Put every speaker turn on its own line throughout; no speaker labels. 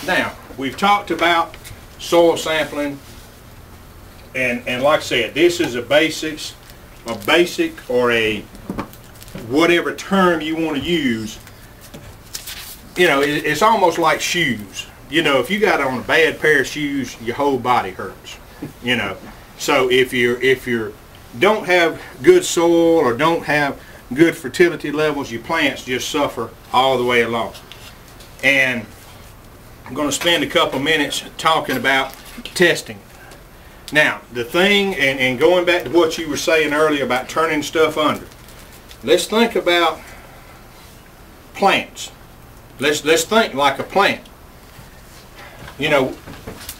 Now, we've talked about soil sampling, and like I said, this is a basic or a whatever term you want to use. You know, it's almost like shoes. You know, if you got on a bad pair of shoes, your whole body hurts. You know, so if you don't have good soil or don't have good fertility levels, your plants just suffer all the way along. And I'm going to spend a couple minutes talking about testing. Now, the thing, and going back to what you were saying earlier about turning stuff under, let's think about plants. Let's think like a plant. You know,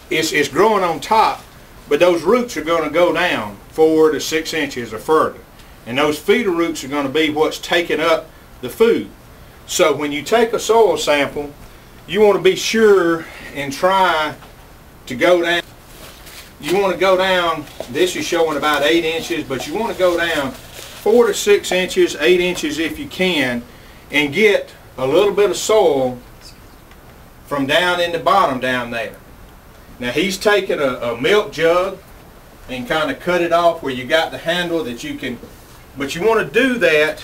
it's growing on top, but those roots are going to go down 4 to 6 inches or further. And those feeder roots are going to be what's taking up the food. So when you take a soil sample, you want to be sure and try to go down. You want to go down, this is showing about 8 inches, but you want to go down 4 to 6 inches, 8 inches if you can, and get a little bit of soil from down in the bottom down there. Now he's taken a milk jug and kind of cut it off where you got the handle that you can, but you want to do that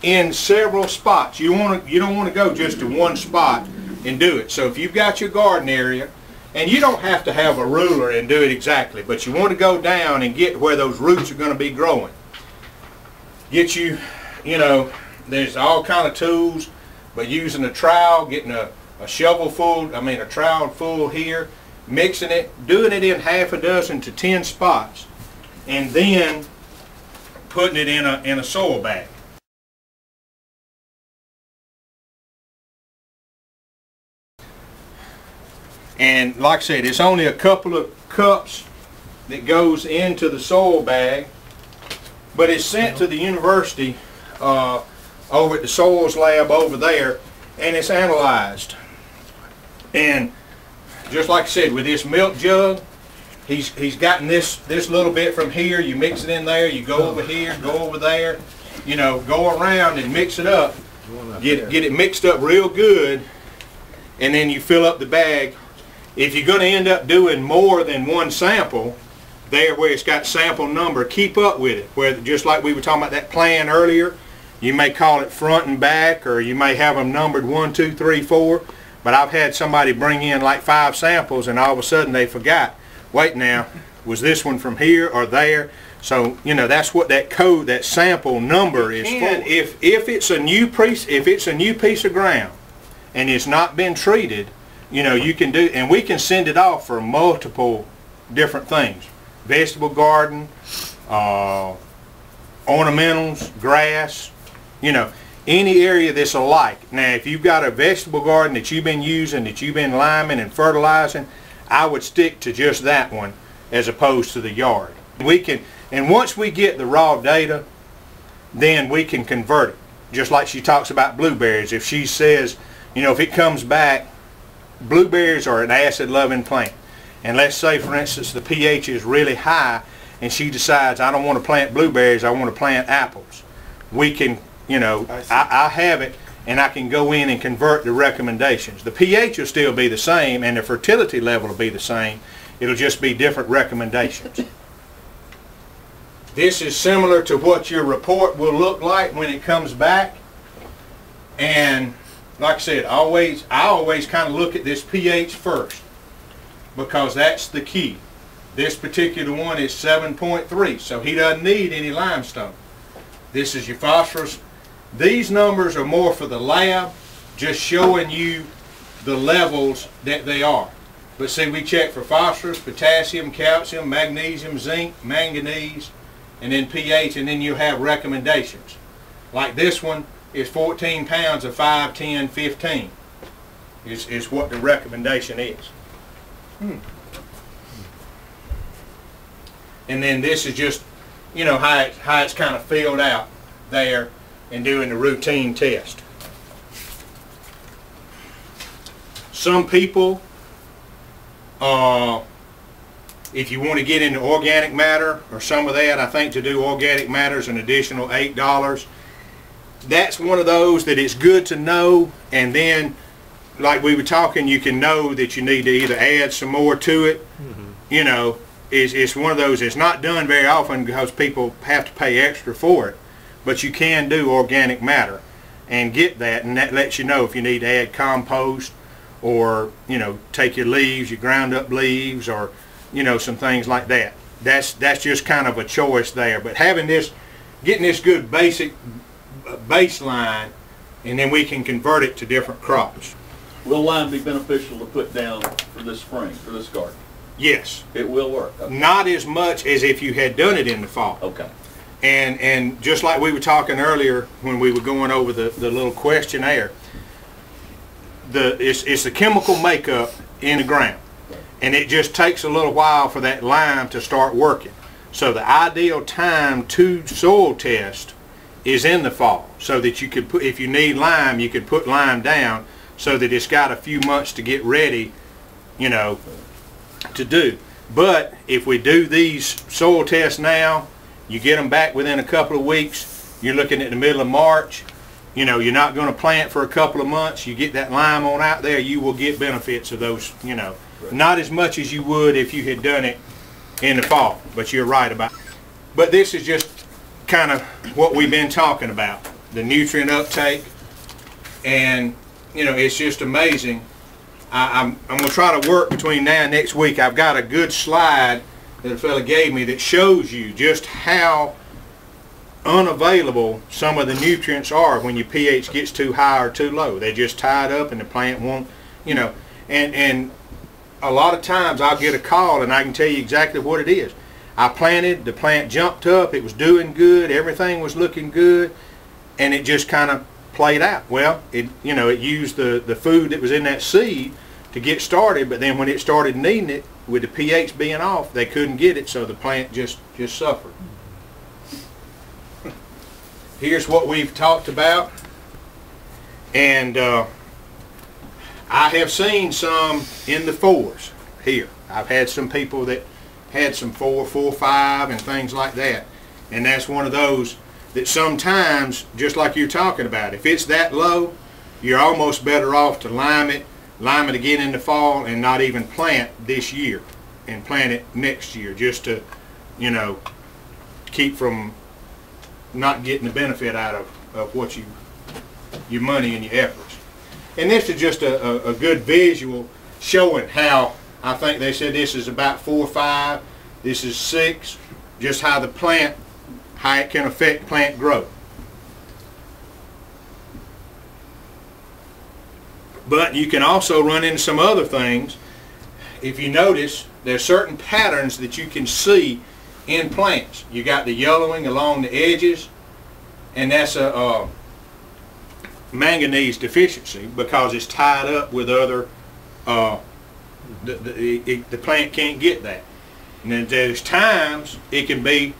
in several spots. You don't want to go just to one spot and do it. So if you've got your garden area, and you don't have to have a ruler and do it exactly, but you want to go down and get where those roots are going to be growing. Get you know, there's all kind of tools, but using a trowel, getting a shovel full, a trowel full here, mixing it, doing it in half a dozen to 10 spots, and then putting it in a soil bag. And like I said, it's only a couple of cups that goes into the soil bag, but it's sent to the university over at the soils lab over there, and it's analyzed. And just like I said, with this milk jug, he's gotten this little bit from here. You mix it in there, you go over here, go over there, you know, go around and mix it up, get it mixed up real good, and then you fill up the bag. If you're going to end up doing more than one sample, there where it's got sample number, keep up with it. Where, just like we were talking about that plan earlier, you may call it front and back, or you may have them numbered 1, 2, 3, 4. But I've had somebody bring in like 5 samples, and all of a sudden they forgot, wait now, was this one from here or there? So, you know, that's what that code, that sample number is for. If it's a new piece of ground and it's not been treated, you know, you can do, and we can send it off for multiple different things. Vegetable garden, ornamentals, grass, you know, any area that's alike. Now, if you've got a vegetable garden that you've been using, that you've been liming and fertilizing, I would stick to just that one as opposed to the yard. We can, and once we get the raw data, then we can convert it. Just like she talks about blueberries. If she says, you know, if it comes back, blueberries are an acid-loving plant, and let's say, for instance, the pH is really high, and she decides, I don't want to plant blueberries, I want to plant apples. We can, you know, I have it, and I can go in and convert the recommendations. The pH will still be the same, and the fertility level will be the same. It'll just be different recommendations. This is similar to what your report will look like when it comes back. And like I said, I always kind of look at this pH first, because that's the key. This particular one is 7.3, so he doesn't need any limestone. This is your phosphorus. These numbers are more for the lab, just showing you the levels that they are. But see, we check for phosphorus, potassium, calcium, magnesium, zinc, manganese, and then pH, and then you have recommendations. Like this one is 14 pounds of 5, 10, 15 is what the recommendation is. And then this is just, you know, how it's kind of filled out there and doing the routine test. Some people, if you want to get into organic matter or some of that, I think to do organic matter is an additional $8. That's one of those that it's good to know, and then like we were talking, you can know that you need to either add some more to it. You know, it's one of those, it's not done very often because people have to pay extra for it, but you can do organic matter and get that, and that lets you know if you need to add compost, or, you know, take your leaves, your ground up leaves, or, you know, some things like that. That's just kind of a choice there. But having this, getting this good basic baseline, and then we can convert it to different crops.
Will lime be beneficial to put down for this spring, for this garden?
Yes.
It will work? Okay.
Not as much as if you had done it in the fall.
Okay.
And just like we were talking earlier when we were going over the little questionnaire, it's the chemical makeup in the ground, and it just takes a little while for that lime to start working. So the ideal time to soil test is in the fall, so that you could put, if you need lime, you could put lime down so that it's got a few months to get ready, you know, to do. But if we do these soil tests now, you get them back within a couple of weeks, you're looking at the middle of March, you know, you're not going to plant for a couple of months, you get that lime on out there, you will get benefits of those, you know. Right. Not as much as you would if you had done it in the fall, but you're right about it. But this is just kind of what we've been talking about, the nutrient uptake, and, you know, it's just amazing. I'm going to try to work between now and next week. I've got a good slide that a fella gave me that shows you just how unavailable some of the nutrients are when your pH gets too high or too low. They're just tied up and the plant won't, you know, and a lot of times I'll get a call and I can tell you exactly what it is. I planted, the plant jumped up, it was doing good, everything was looking good, and it just kind of played out. Well, it, you know, it used the food that was in that seed to get started, but then when it started needing it, with the pH being off, they couldn't get it, so the plant just suffered. Here's what we've talked about, and I have seen some in the 4s here. I've had some people that had some 4, 5, and things like that, and that's one of those that sometimes, just like you're talking about, if it's that low, you're almost better off to lime it again in the fall, and not even plant this year, and plant it next year, just to, you know, keep from not getting the benefit out of what your money and your efforts. And this is just a good visual showing how, I think they said this is about 4, 5, this is 6, just how the plant, how it can affect plant growth. But you can also run into some other things. If you notice, there's certain patterns that you can see in plants. You got the yellowing along the edges, and that's a manganese deficiency because it's tied up with other, the plant can't get that. And then there's times it can be,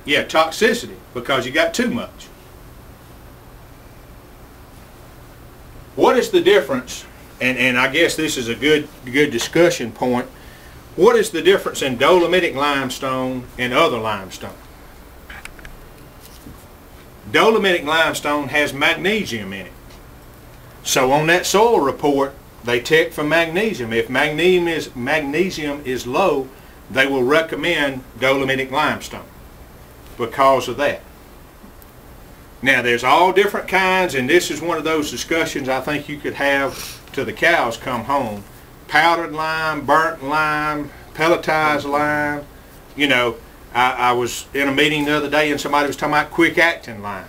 toxicity because you got too much. What is the difference, and I guess this is a good discussion point, what is the difference in dolomitic limestone and other limestone? Dolomitic limestone has magnesium in it. So on that soil report, they check for magnesium. If magnesium is low, they will recommend dolomitic limestone because of that. Now there's all different kinds, and this is one of those discussions I think you could have till the cows come home. Powdered lime, burnt lime, pelletized lime. You know, I was in a meeting the other day and somebody was talking about quick acting lime.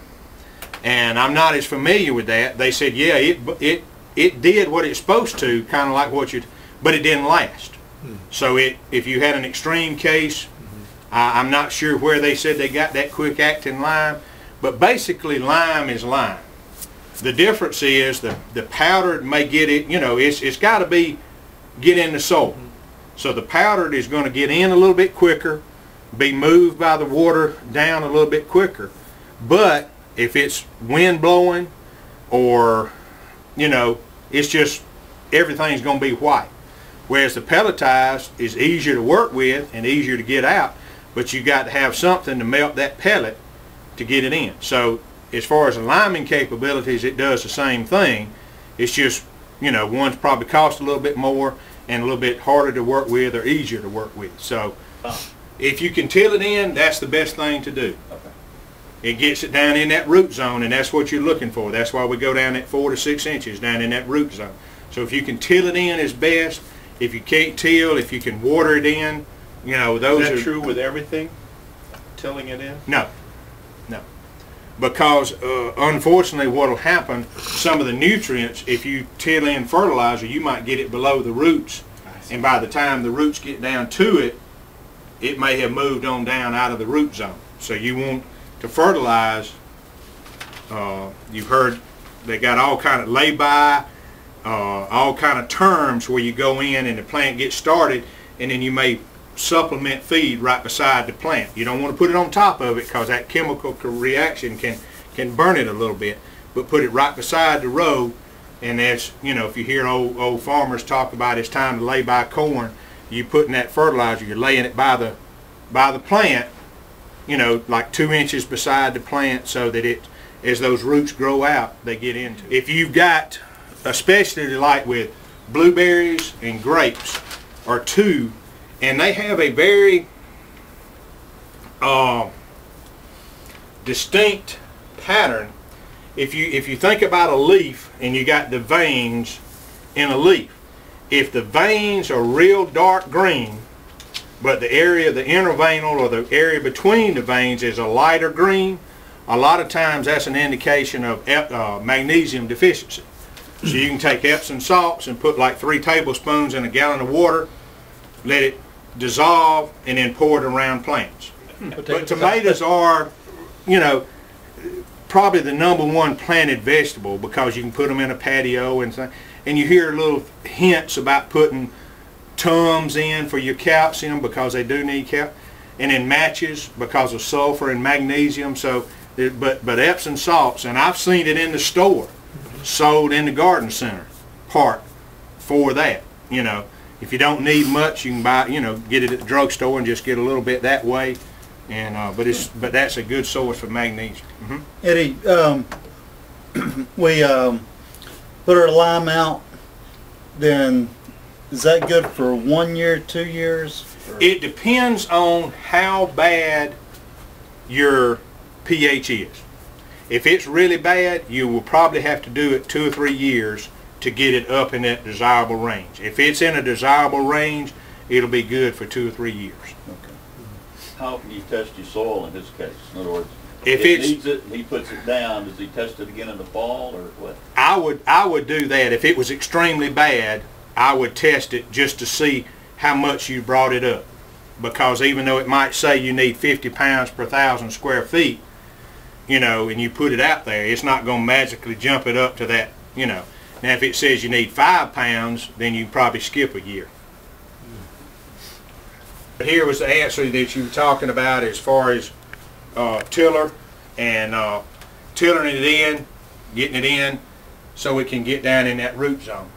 And I'm not as familiar with that. They said, yeah, it did what it's supposed to, kind of like what you, but it didn't last. So if you had an extreme case, I'm not sure where they said they got that quick acting lime. But basically lime is lime. The difference is the powdered may get it, you know, it's got to get in the soil. So the powdered is going to get in a little bit quicker, be moved by the water down a little bit quicker. But if it's wind blowing or, you know, it's just everything's going to be white. Whereas the pelletized is easier to work with and easier to get out, but you got to have something to melt that pellet to get it in. So as far as alignment capabilities, it does the same thing. It's just, you know, one's probably cost a little bit more and a little bit harder to work with or easier to work with. So if you can till it in, that's the best thing to do.
Okay.
It gets it down in that root zone, and that's what you're looking for. That's why we go down at 4 to 6 inches down in that root zone. So if you can till it in, is best. If you can't till, if you can water it in, you know, those
Is that
are
true with everything? Tilling it in?
No, no. Because unfortunately what will happen, some of the nutrients, if you till in fertilizer, you might get it below the roots. And by the time the roots get down to it, it may have moved on down out of the root zone. So you want to fertilize, you've heard they got all kind of lay-by, all kind of terms where you go in and the plant gets started, and then you may supplement feed right beside the plant. You don't want to put it on top of it because that chemical reaction can burn it a little bit, but put it right beside the row. And that's, you know, if you hear old farmers talk about it's time to lay by corn, you putting that fertilizer, you're laying it by the plant, you know, like 2 inches beside the plant, so that it, as those roots grow out, they get into it. If you've got, especially like with blueberries and grapes, are two, and they have a very distinct pattern. If you think about a leaf and you got the veins in a leaf, if the veins are real dark green, but the area, the interveinal or the area between the veins is a lighter green, a lot of times that's an indication of magnesium deficiency. So you can take Epsom salts and put like 3 tablespoons in a gallon of water, let it dissolve, and then pour it around plants. But tomatoes are, you know, probably the #1 planted vegetable because you can put them in a patio and you hear little hints about putting Tums in for your calcium because they do need calcium, and then matches because of sulfur and magnesium. So, but Epsom salts, and I've seen it in the store, sold in the garden center part for that. You know, if you don't need much, you can buy, you know, get it at the drugstore and just get a little bit that way. And but that's a good source for magnesium.
Eddie, we put our lime out, then is that good for 1 year, 2 years? Or?
It depends on how bad your pH is. If it's really bad, you will probably have to do it 2 or 3 years to get it up in that desirable range. If it's in a desirable range, it'll be good for 2 or 3 years.
Okay. How can you test your soil in his case? In other words,
if
it
it's,
needs it and he puts it down, does he test it again in the fall or what?
I would do that. If it was extremely bad, I would test it just to see how much you brought it up. Because even though it might say you need 50 pounds per 1,000 square feet, you know, and you put it out there, it's not going to magically jump it up to that, you know. Now if it says you need 5 pounds, then you probably skip a year. But here was the answer that you were talking about as far as tiller and tilling it in, getting it in so it can get down in that root zone.